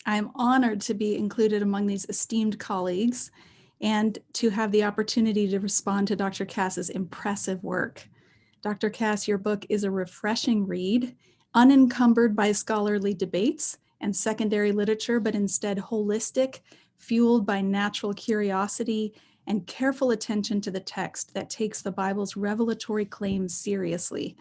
I am honored to be included among these esteemed colleagues and to have the opportunity to respond to Dr. Kass's impressive work. Dr. Kass, your book is a refreshing read, unencumbered by scholarly debates and secondary literature, but instead holistic, fueled by natural curiosity and careful attention to the text that takes the Bible's revelatory claims seriously.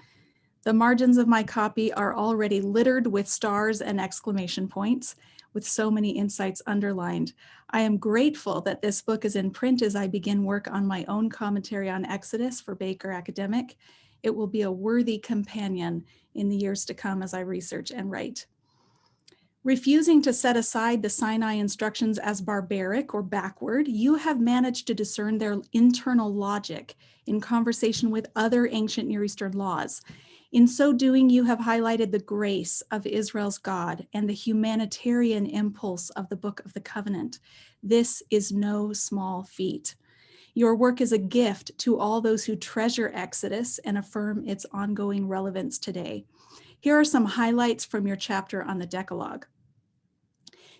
The margins of my copy are already littered with stars and exclamation points, with so many insights underlined. I am grateful that this book is in print as I begin work on my own commentary on Exodus for Baker Academic. It will be a worthy companion in the years to come as I research and write. Refusing to set aside the Sinai instructions as barbaric or backward, you have managed to discern their internal logic in conversation with other ancient Near Eastern laws. In so doing, you have highlighted the grace of Israel's God and the humanitarian impulse of the Book of the Covenant. This is no small feat. Your work is a gift to all those who treasure Exodus and affirm its ongoing relevance today. Here are some highlights from your chapter on the Decalogue.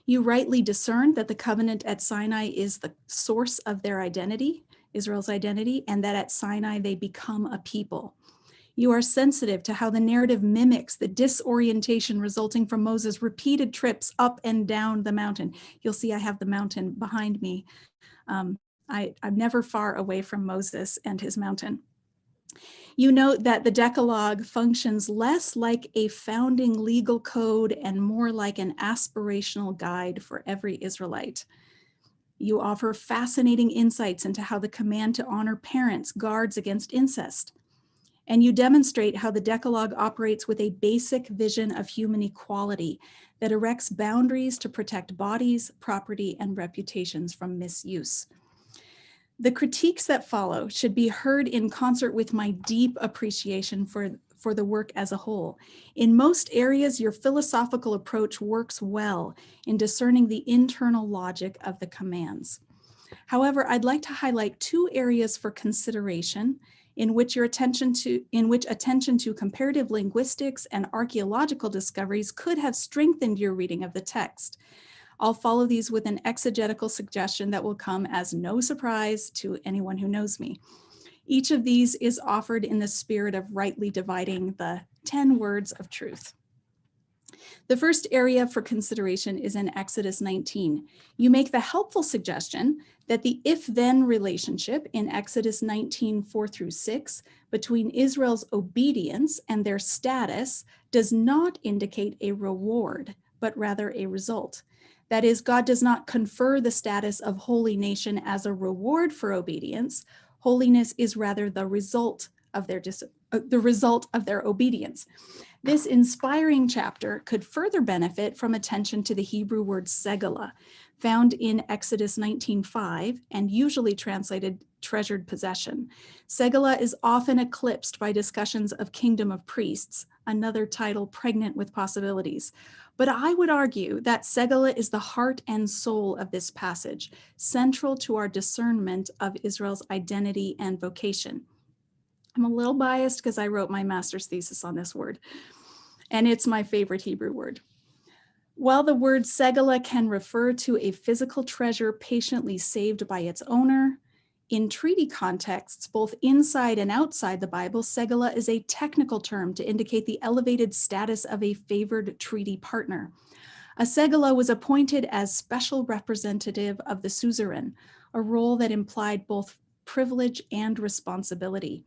You rightly discerned that the covenant at Sinai is the source of their identity, Israel's identity, and that at Sinai they become a people. You are sensitive to how the narrative mimics the disorientation resulting from Moses' repeated trips up and down the mountain. You'll see I have the mountain behind me. I'm never far away from Moses and his mountain. You note that the Decalogue functions less like a founding legal code and more like an aspirational guide for every Israelite. You offer fascinating insights into how the command to honor parents guards against incest. And you demonstrate how the Decalogue operates with a basic vision of human equality that erects boundaries to protect bodies, property, and reputations from misuse. The critiques that follow should be heard in concert with my deep appreciation for the work as a whole. In most areas, your philosophical approach works well in discerning the internal logic of the commands. However, I'd like to highlight two areas for consideration in which attention to comparative linguistics and archaeological discoveries could have strengthened your reading of the text. I'll follow these with an exegetical suggestion that will come as no surprise to anyone who knows me. Each of these is offered in the spirit of rightly dividing the 10 words of truth. The first area for consideration is in Exodus 19. You make the helpful suggestion that the if-then relationship in Exodus 19, 4-6 between Israel's obedience and their status does not indicate a reward, but rather a result. That is, God does not confer the status of holy nation as a reward for obedience. Holiness is rather the result of their obedience. This inspiring chapter could further benefit from attention to the Hebrew word segala, found in Exodus 19:5 and usually translated treasured possession. Segala is often eclipsed by discussions of kingdom of priests, another title pregnant with possibilities. But I would argue that segala is the heart and soul of this passage, central to our discernment of Israel's identity and vocation. I'm a little biased because I wrote my master's thesis on this word, and it's my favorite Hebrew word. While the word segala can refer to a physical treasure patiently saved by its owner, in treaty contexts, both inside and outside the Bible, segala is a technical term to indicate the elevated status of a favored treaty partner. A segala was appointed as special representative of the suzerain, a role that implied both privilege and responsibility.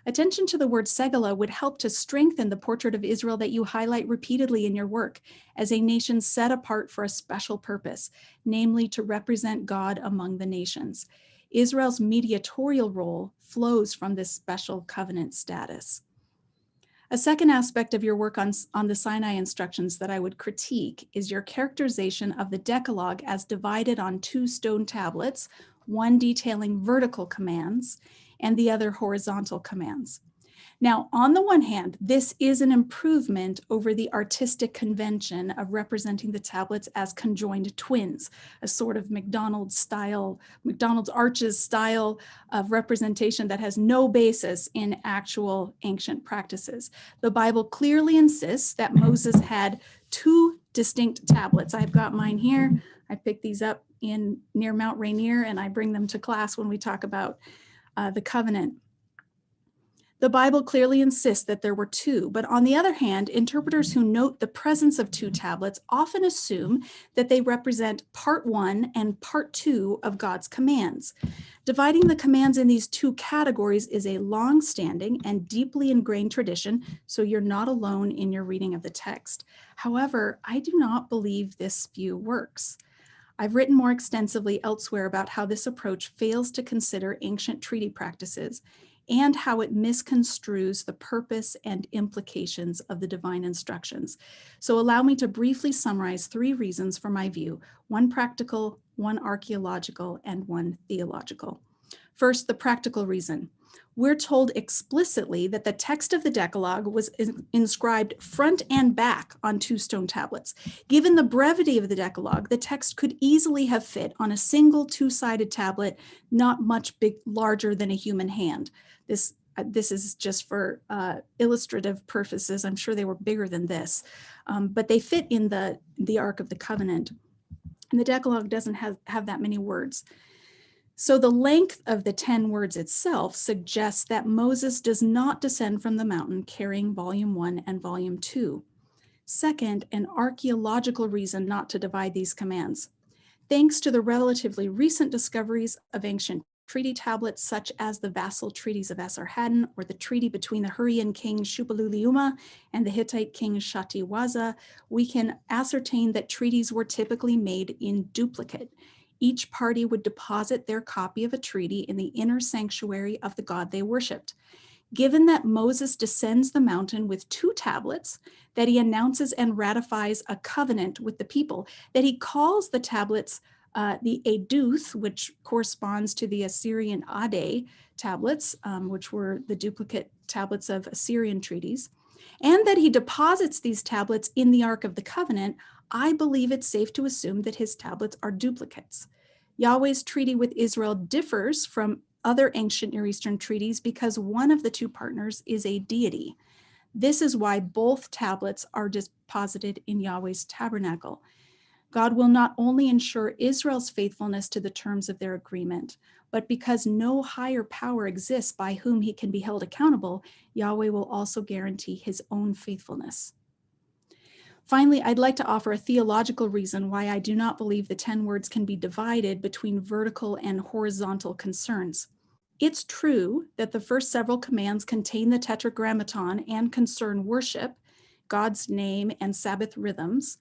Attention to the word segala would help to strengthen the portrait of Israel that you highlight repeatedly in your work as a nation set apart for a special purpose, namely to represent God among the nations. Israel's mediatorial role flows from this special covenant status. A second aspect of your work on the Sinai instructions that I would critique is your characterization of the Decalogue as divided on 2 stone tablets, one detailing vertical commands and the other horizontal commands. Now, on the one hand, this is an improvement over the artistic convention of representing the tablets as conjoined twins, a sort of McDonald's arches style of representation that has no basis in actual ancient practices. The Bible clearly insists that Moses had 2 distinct tablets. I've got mine here. I picked these up near Mount Rainier, and I bring them to class when we talk about the covenant. The Bible clearly insists that there were two, but on the other hand, interpreters who note the presence of two tablets often assume that they represent part one and part two of God's commands. Dividing the commands in these two categories is a long-standing and deeply ingrained tradition, so you're not alone in your reading of the text. However, I do not believe this view works. I've written more extensively elsewhere about how this approach fails to consider ancient treaty practices and how it misconstrues the purpose and implications of the divine instructions. So allow me to briefly summarize 3 reasons for my view: 1 practical, 1 archaeological, and 1 theological. First, the practical reason. We're told explicitly that the text of the Decalogue was inscribed front and back on 2 stone tablets. Given the brevity of the Decalogue, the text could easily have fit on a single 2-sided tablet, not much larger than a human hand. This is just for illustrative purposes. I'm sure they were bigger than this, but they fit in the Ark of the Covenant. And the Decalogue doesn't have that many words. So the length of the 10 words itself suggests that Moses does not descend from the mountain carrying volume 1 and volume 2. Second, an archaeological reason not to divide these commands. Thanks to the relatively recent discoveries of ancient treaty tablets, such as the vassal treaties of Esarhaddon or the treaty between the Hurrian king Shupoluliuma and the Hittite king Shatiwaza, we can ascertain that treaties were typically made in duplicate. Each party would deposit their copy of a treaty in the inner sanctuary of the god they worshiped. Given that Moses descends the mountain with 2 tablets, that he announces and ratifies a covenant with the people, that he calls the tablets the Eduth, which corresponds to the Assyrian Ade tablets, which were the duplicate tablets of Assyrian treaties, and that he deposits these tablets in the Ark of the Covenant, I believe it's safe to assume that his tablets are duplicates. Yahweh's treaty with Israel differs from other ancient Near Eastern treaties because one of the 2 partners is a deity. This is why both tablets are deposited in Yahweh's tabernacle. God will not only ensure Israel's faithfulness to the terms of their agreement, but because no higher power exists by whom he can be held accountable, Yahweh will also guarantee his own faithfulness. Finally, I'd like to offer a theological reason why I do not believe the 10 words can be divided between vertical and horizontal concerns. It's true that the first several commands contain the tetragrammaton and concern worship, God's name, and Sabbath rhythms.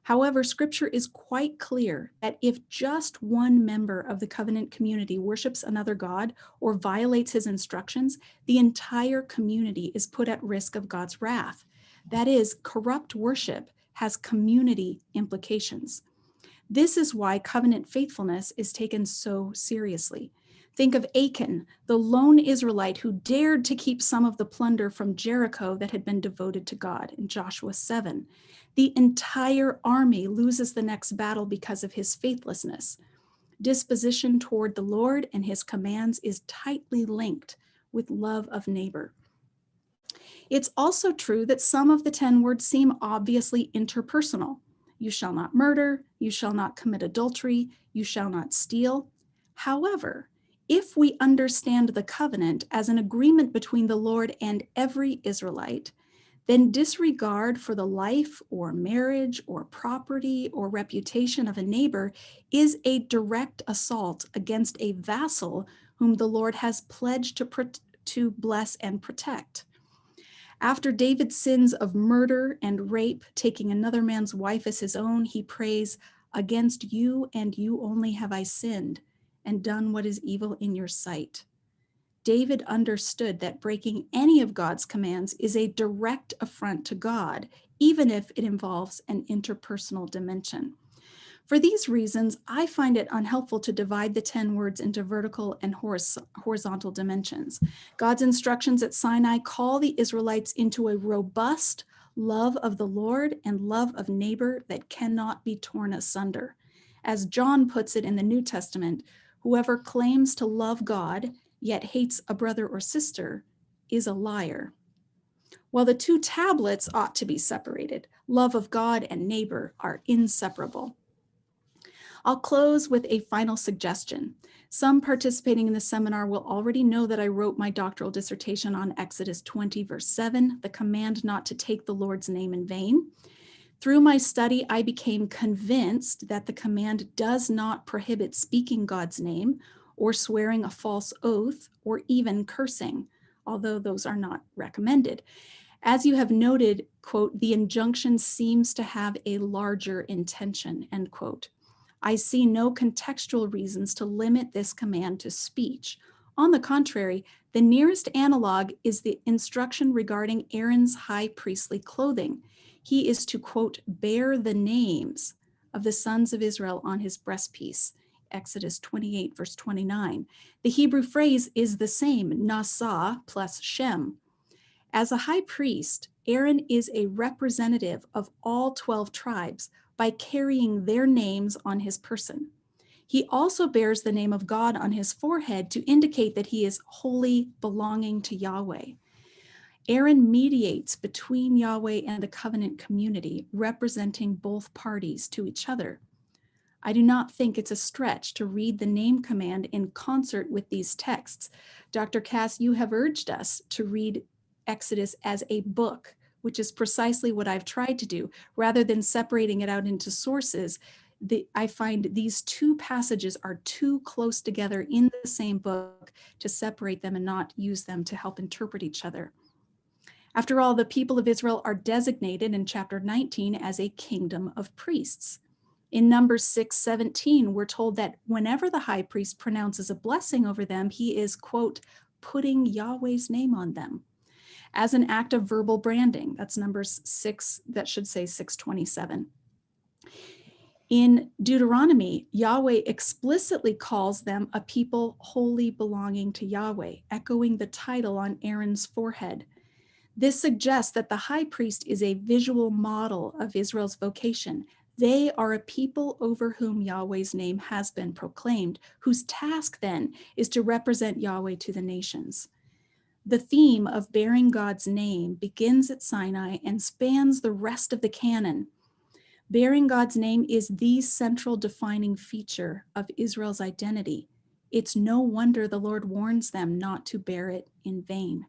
However, Scripture is quite clear that if just one member of the covenant community worships another god or violates his instructions, the entire community is put at risk of God's wrath. That is, corrupt worship has community implications. This is why covenant faithfulness is taken so seriously. Think of Achan, the lone Israelite who dared to keep some of the plunder from Jericho that had been devoted to God in Joshua 7. The entire army loses the next battle because of his faithlessness. Disposition toward the Lord and his commands is tightly linked with love of neighbor. It's also true that some of the 10 words seem obviously interpersonal. You shall not murder, you shall not commit adultery, you shall not steal. However, if we understand the covenant as an agreement between the Lord and every Israelite, then disregard for the life or marriage or property or reputation of a neighbor is a direct assault against a vassal whom the Lord has pledged to bless and protect. After David sins of murder and rape, taking another man's wife as his own, he prays, "Against you and you only have I sinned, and done what is evil in your sight." David understood that breaking any of God's commands is a direct affront to God, even if it involves an interpersonal dimension. For these reasons, I find it unhelpful to divide the 10 words into vertical and horizontal dimensions. God's instructions at Sinai call the Israelites into a robust love of the Lord and love of neighbor that cannot be torn asunder. As John puts it in the New Testament, whoever claims to love God yet hates a brother or sister is a liar. While the 2 tablets ought to be separated, Love of God and neighbor are inseparable. I'll close with a final suggestion. Some participating in the seminar will already know that I wrote my doctoral dissertation on Exodus 20, verse 7, the command not to take the Lord's name in vain. Through my study, I became convinced that the command does not prohibit speaking God's name or swearing a false oath or even cursing, although those are not recommended. As you have noted, quote, the injunction seems to have a larger intention, end quote. I see no contextual reasons to limit this command to speech. On the contrary, the nearest analog is the instruction regarding Aaron's high priestly clothing. He is to, quote, bear the names of the sons of Israel on his breastpiece, Exodus 28, verse 29. The Hebrew phrase is the same, Nasa plus Shem. As a high priest, Aaron is a representative of all 12 tribes by carrying their names on his person. He also bears the name of God on his forehead to indicate that he is wholly belonging to Yahweh. Aaron mediates between Yahweh and the covenant community, representing both parties to each other. I do not think it's a stretch to read the name command in concert with these texts. Dr. Kass, you have urged us to read Exodus as a book, which is precisely what I've tried to do. Rather than separating it out into sources, I find these two passages are too close together in the same book to separate them and not use them to help interpret each other. After all, the people of Israel are designated in chapter 19 as a kingdom of priests. In Numbers 6:17, we're told that whenever the high priest pronounces a blessing over them, he is, quote, putting Yahweh's name on them as an act of verbal branding. That's Numbers 6, that should say 6:27. In Deuteronomy, Yahweh explicitly calls them a people wholly belonging to Yahweh, echoing the title on Aaron's forehead. This suggests that the high priest is a visual model of Israel's vocation. They are a people over whom Yahweh's name has been proclaimed, whose task then is to represent Yahweh to the nations. The theme of bearing God's name begins at Sinai and spans the rest of the canon. Bearing God's name is the central defining feature of Israel's identity. It's no wonder the Lord warns them not to bear it in vain.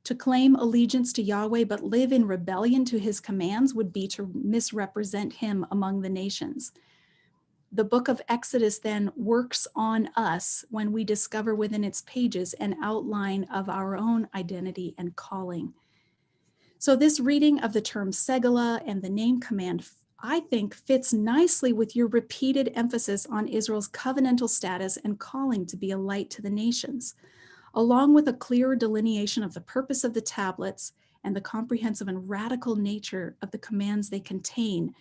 To claim allegiance to Yahweh but live in rebellion to his commands would be to misrepresent him among the nations. The book of Exodus then works on us when we discover within its pages an outline of our own identity and calling. So this reading of the term segala and the name command, I think, fits nicely with your repeated emphasis on Israel's covenantal status and calling to be a light to the nations, along with a clearer delineation of the purpose of the tablets and the comprehensive and radical nature of the commands they contain.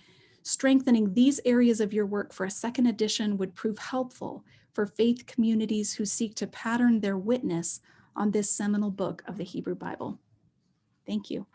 Strengthening these areas of your work for a second edition would prove helpful for faith communities who seek to pattern their witness on this seminal book of the Hebrew Bible. Thank you.